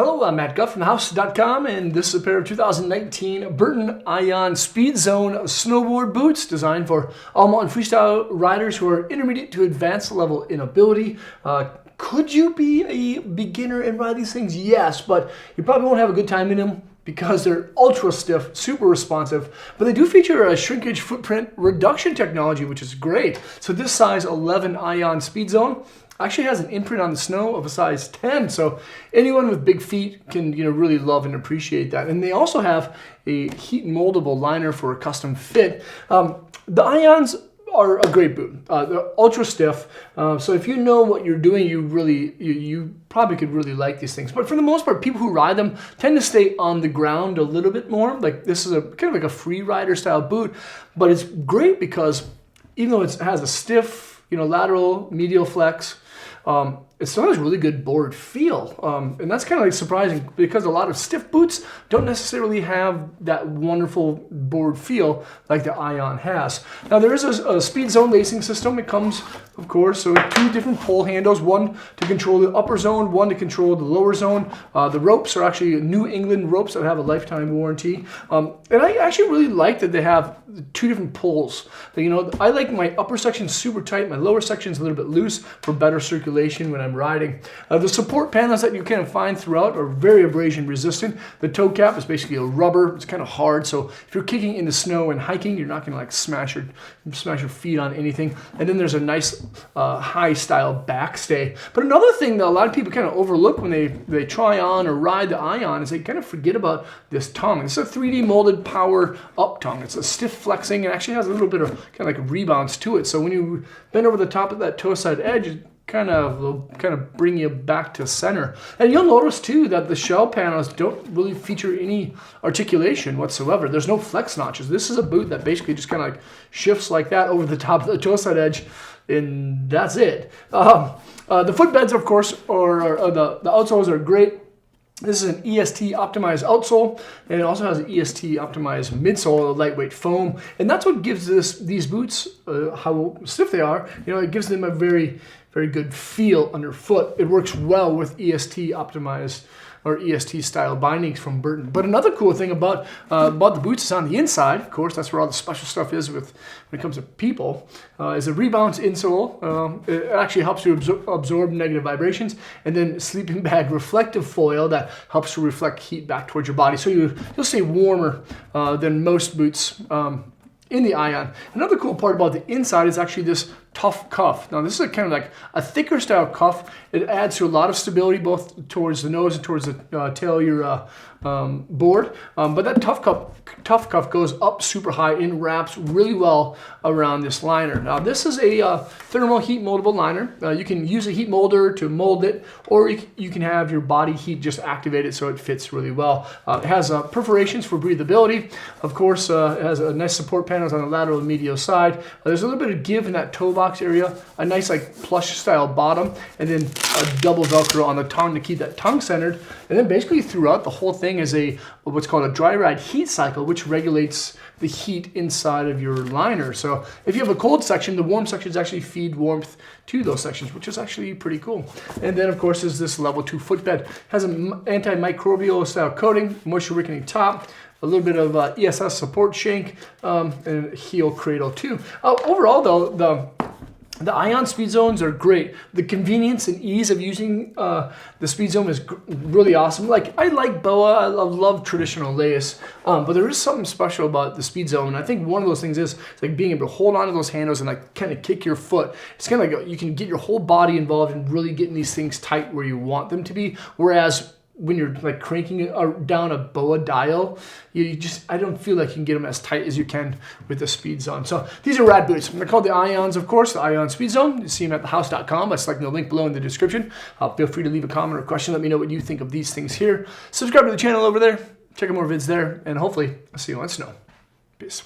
Hello, I'm Matt Guff from thehouse.com, and this is a pair of 2019 Burton Ion Speedzone Snowboard boots designed for all mountain freestyle riders who are intermediate to advanced level in ability. Could you be a beginner and ride these things? Yes, but you probably won't have a good time in them because they're ultra stiff, super responsive, but they do feature a shrinkage footprint reduction technology, which is great. So this size 11 Ion Speedzone actually has an imprint on the snow of a size 10, so anyone with big feet can really love and appreciate that. And they also have a heat moldable liner for a custom fit. The Ions are a great boot. They're ultra stiff, so if you know what you're doing, you probably could really like these things. But for the most part, people who ride them tend to stay on the ground a little bit more. Like this is a kind of like a free rider style boot, but it's great because even though it has a stiff, lateral medial flex, it still has really good board feel, and that's kind of like surprising because a lot of stiff boots don't necessarily have that wonderful board feel like the Ion has. Now there is a Speedzone lacing system. It comes, of course, so two different pole handles, one to control the upper zone, one to control the lower zone. The ropes are actually New England ropes that have a lifetime warranty, and I actually really like that they have two different poles. I like my upper section super tight, my lower section is a little bit loose for better circulation when I'm riding. The support panels that you can find throughout are very abrasion resistant. The toe cap is basically a rubber. It's kind of hard, so if you're kicking in the snow and hiking, you're not going to like smash your feet on anything. And then there's a nice high style backstay. But another thing that a lot of people kind of overlook when they try on or ride the Ion is they kind of forget about this tongue. It's a 3D molded power up tongue. It's a stiff flexing and actually has a little bit of kind of like rebounds to it. So when you bend over the top of that toe side edge, it kind of bring you back to center. And you'll notice too that the shell panels don't really feature any articulation whatsoever. There's no flex notches. This is a boot that basically just kind of like shifts like that over the top of the toe side edge, and that's it. The footbeds, of course, or the outsoles are great. This is an EST optimized outsole, and it also has an EST optimized midsole, a lightweight foam, and that's what gives these boots how stiff they are. It gives them a very, very good feel underfoot. It works well with EST optimized or EST style bindings from Burton. But another cool thing about the boots is on the inside. Of course, that's where all the special stuff is when it comes to people. Is a rebounce insole. It actually helps to absorb negative vibrations, and then sleeping bag reflective foil that helps to reflect heat back towards your body. So you'll stay warmer than most boots in the Ion. Another cool part about the inside is actually this tough cuff. Now this is kind of like a thicker style cuff. It adds to a lot of stability both towards the nose and towards the tail of your board. But that tough cuff goes up super high and wraps really well around this liner. Now this is a thermal heat moldable liner. You can use a heat molder to mold it, or you can have your body heat just activated so it fits really well. It has perforations for breathability. Of course, it has a nice support panels on the lateral and medial side. There's a little bit of give in that toe box area, a nice like plush style bottom, and then a double Velcro on the tongue to keep that tongue centered. And then basically throughout the whole thing is what's called a dry ride heat cycle, which regulates the heat inside of your liner. So if you have a cold section, the warm sections actually feed warmth to those sections, which is actually pretty cool. And then of course is this level 2 footbed. It has an antimicrobial style coating, moisture wicking top, a little bit of ESS support shank, and heel cradle too. Overall though, the Ion Speedzones are great. The convenience and ease of using the Speedzone is really awesome. Like I like BOA, I love traditional lace, but there is something special about the Speedzone. I think one of those things is it's like being able to hold on to those handles and like kind of kick your foot. It's kind of like you can get your whole body involved in really getting these things tight where you want them to be. Whereas when you're like cranking down a BOA dial, I don't feel like you can get them as tight as you can with the Speedzone. So these are rad boots. They're called the Ions, of course, the Ion Speedzone. You see them at thehouse.com by selecting the link below in the description. Feel free to leave a comment or question. Let me know what you think of these things here. Subscribe to the channel over there. Check out more vids there, and hopefully I'll see you on snow. Peace.